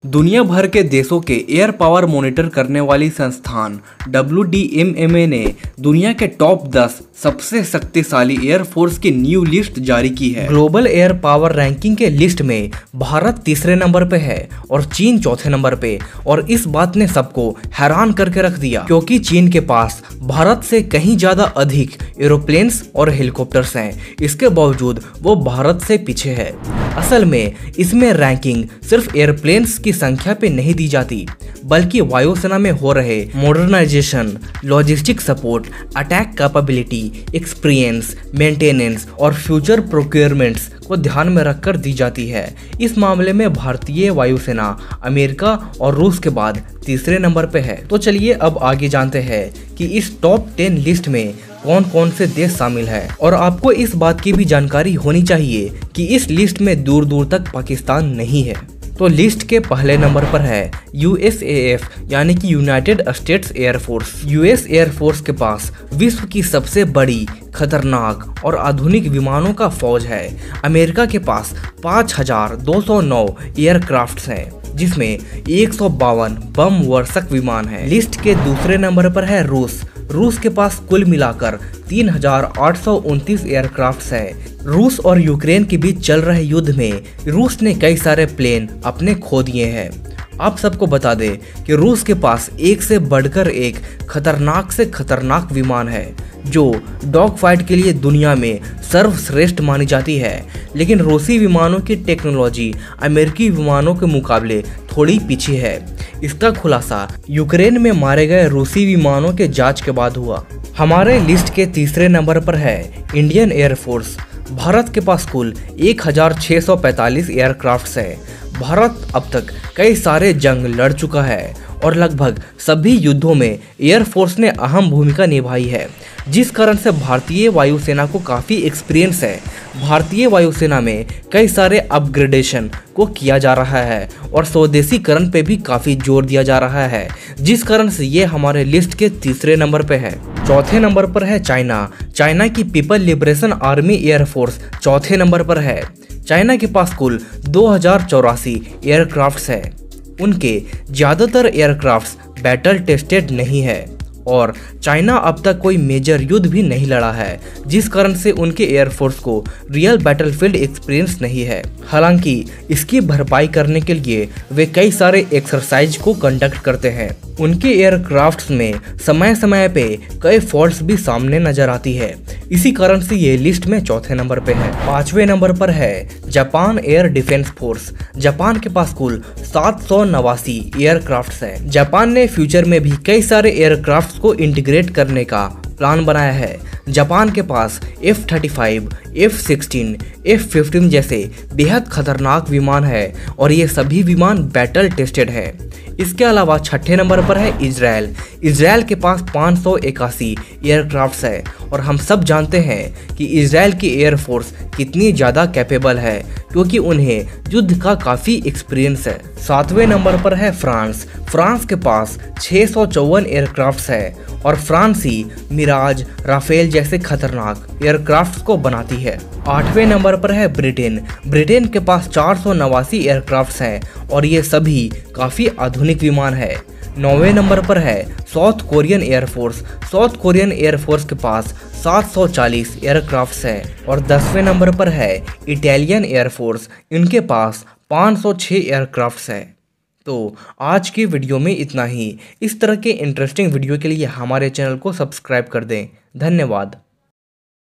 दुनिया भर के देशों के एयर पावर मॉनिटर करने वाली संस्थान WDMMA ने दुनिया के टॉप 10 सबसे शक्तिशाली एयरफोर्स की न्यू लिस्ट जारी की है। ग्लोबल एयर पावर रैंकिंग के लिस्ट में भारत तीसरे नंबर पे है और चीन चौथे नंबर पे। और इस बात ने सबको हैरान करके रख दिया, क्योंकि चीन के पास भारत से कहीं ज्यादा अधिक एरोप्लेन्स और हेलीकॉप्टर्स हैं। इसके बावजूद वो भारत से पीछे है। असल में इसमें रैंकिंग सिर्फ एयरप्लेन्स की संख्या पे नहीं दी जाती, बल्कि वायुसेना में हो रहे modernisation, logistic support, attack capability, experience, maintenance और फ्यूचर प्रोक्योरमेंट्स को ध्यान में रखकर दी जाती है। इस मामले में भारतीय वायुसेना अमेरिका और रूस के बाद तीसरे नंबर पे है। तो चलिए अब आगे जानते हैं कि इस टॉप 10 लिस्ट में कौन कौन से देश शामिल है। और आपको इस बात की भी जानकारी होनी चाहिए कि इस लिस्ट में दूर दूर तक पाकिस्तान नहीं है। तो लिस्ट के पहले नंबर पर है USAF यानी कि United states air force. US air force के पास विश्व की सबसे बड़ी, खतरनाक और आधुनिक विमानों का फौज है। अमेरिका के पास 5209 एयरक्राफ्ट्स हैं, जिसमें 152 बम वर्षक विमान हैं। लिस्ट के दूसरे नंबर पर है रूस। रूस के पास कुल मिलाकर 3829 एयरक्राफ्ट्स हैं। रूस और यूक्रेन के बीच चल रहे युद्ध में रूस ने कई सारे प्लेन अपने खो दिए हैं। आप सबको बता दें कि रूस के पास एक से बढ़कर एक खतरनाक से खतरनाक विमान है, जो डॉग फाइट के लिए दुनिया में सर्वश्रेष्ठ मानी जाती है। लेकिन रूसी विमानों की टेक्नोलॉजी अमेरिकी विमानों के मुकाबले थोड़ी पीछे है। इसका खुलासा यूक्रेन में मारे गए रूसी विमानों के जांच के बाद हुआ। हमारे लिस्ट के तीसरे नंबर पर है इंडियन एयरफोर्स। भारत के पास कुल 1645 एयरक्राफ्ट्स हैं। भारत अब तक कई सारे जंग लड़ चुका है और लगभग सभी युद्धों में एयरफोर्स ने अहम भूमिका निभाई है, जिस कारण से भारतीय वायुसेना को काफ़ी एक्सपीरियंस है। भारतीय वायुसेना में कई सारे अपग्रेडेशन को किया जा रहा है और स्वदेशीकरण पे भी काफ़ी जोर दिया जा रहा है, जिस कारण से ये हमारे लिस्ट के तीसरे नंबर पे है। चौथे नंबर पर है चाइना। चाइना की पीपल लिबरेशन आर्मी एयरफोर्स चौथे नंबर पर है। चाइना के पास कुल 2084 एयरक्राफ्ट्स है। उनके ज़्यादातर एयरक्राफ्ट्स बैटल टेस्टेड नहीं है और चाइना अब तक कोई मेजर युद्ध भी नहीं लड़ा है, जिस कारण से उनके एयरफोर्स को रियल बैटलफील्ड एक्सपीरियंस नहीं है। हालांकि इसकी भरपाई करने के लिए वे कई सारे एक्सरसाइज को कंडक्ट करते हैं। उनके एयरक्राफ्ट्स में समय समय पे कई फॉल्ट्स भी सामने नजर आती है। इसी कारण से ये लिस्ट में चौथे नंबर पे है। पांचवें नंबर पर है Japan air defence force. Japan के पास कुल 789 एयरक्राफ्ट्स हैं। जापान ने फ्यूचर में भी कई सारे एयरक्राफ्ट्स को इंटीग्रेट करने का प्लान बनाया है। जापान के पास F-35, F-16, F-15 जैसे बेहद खतरनाक विमान है और ये सभी विमान बैटल टेस्टेड है। इसके अलावा छठे नंबर पर है इजराइल। इजराइल के पास 581 एयरक्राफ्ट्स है और हम सब जानते हैं कि इजराइल की एयरफोर्स कितनी ज़्यादा कैपेबल है, क्योंकि उन्हें युद्ध का काफ़ी एक्सपीरियंस है। सातवें नंबर पर है फ्रांस। फ्रांस के पास 654 एयरक्राफ्ट्स है और फ्रांस ही मिराज, राफेल जैसे खतरनाक एयरक्राफ्ट्स को बनाती है। आठवें नंबर पर है ब्रिटेन। ब्रिटेन के पास 489 एयरक्राफ्ट्स हैं और ये सभी काफ़ी आधुनिक विमान है। नौवें नंबर पर है south Korean air force. South Korean air force के पास 740 एयरक्राफ्ट्स हैं। और 10वें नंबर पर है इटालियन एयरफोर्स। इनके पास 506 एयरक्राफ्ट्स हैं। तो आज की वीडियो में इतना ही। इस तरह के इंटरेस्टिंग वीडियो के लिए हमारे चैनल को सब्सक्राइब कर दें। धन्यवाद।